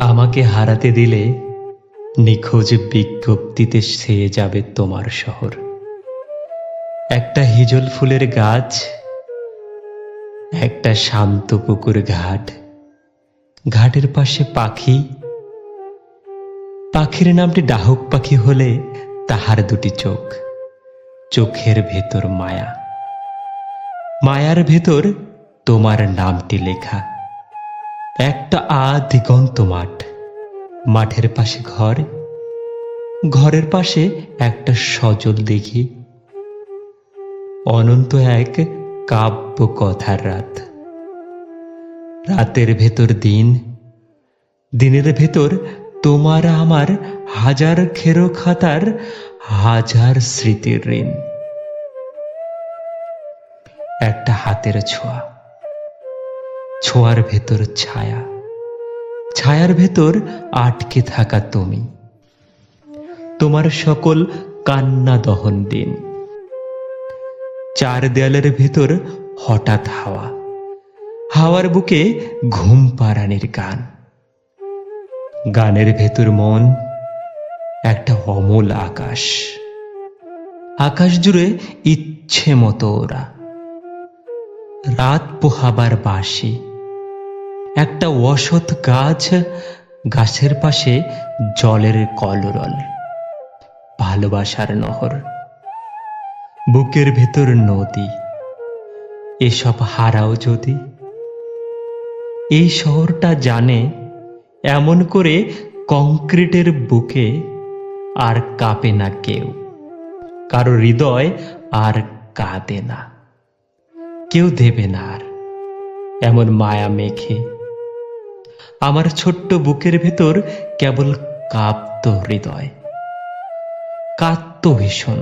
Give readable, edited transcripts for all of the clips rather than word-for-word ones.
আমাকে হারাতে দিলে নিখোঁজ বিজ্ঞপ্তিতে ছেয়ে যাবে তোমার শহর। একটা হিজল ফুলের গাছ, একটা শান্ত পুকুর ঘাট, ঘাটের পাশে পাখি। পাখির নামটি ডাহুক পাখি হলে তাহার দুটি চোখ, চোখের ভেতর মায়া, মায়ার ভেতর তোমার নামটি লেখা। একটা দিগন্ত মাঠ, মাঠের পাশে ঘর, ঘরের পাশে একটা সজল দিঘি। অনন্ত এক কাব্য কথার রাত, রাতের ভেতর দিন, দিনের ভেতর তোমার আমার হাজার খেরো খাতার হাজার স্মৃতির ঋণ। একটা হাতের ছোঁয়া, ছোঁয়ার ভেতর ছায়া, ছায়ার ভেতর আটকে থাকা তুমি, তোমার সকল কান্না দহন দিন। চার দেয়ালের ভেতর হঠাৎ হাওয়া, হাওয়ার বুকে ঘুম পাড়ানির গান, গানের ভেতর মন, একটা অমূল আকাশ, আকাশ জুড়ে ইচ্ছে মতো ওরা। রাত পোহাবার বাঁশি, একটা অসৎ গাছ, গাছের পাশে জলের কলরল, ভালোবাসার নহর, বুকের ভেতর নদী। এসব হারাও যদি, এই শহরটা জানে এমন করে কংক্রিটের বুকে আর কাঁপে না কেউ, কারো হৃদয় আর কাঁদে না, কেউ দেবে না আর এমন মায়া মেখে। আমার ছোট্ট বুকের ভেতর কেবল কাঁপত হৃদয়, কাঁদত ভীষণ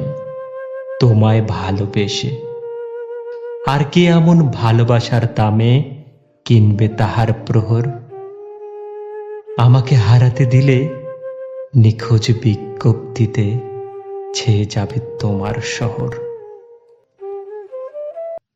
তোমায় ভালোবেসে। আর কে এমন ভালোবাসার দামে কিনবে তাহার প্রহর? আমাকে হারাতে দিলে নিখোঁজ বিজ্ঞপ্তিতে ছেয়ে যাবে তোমার শহর।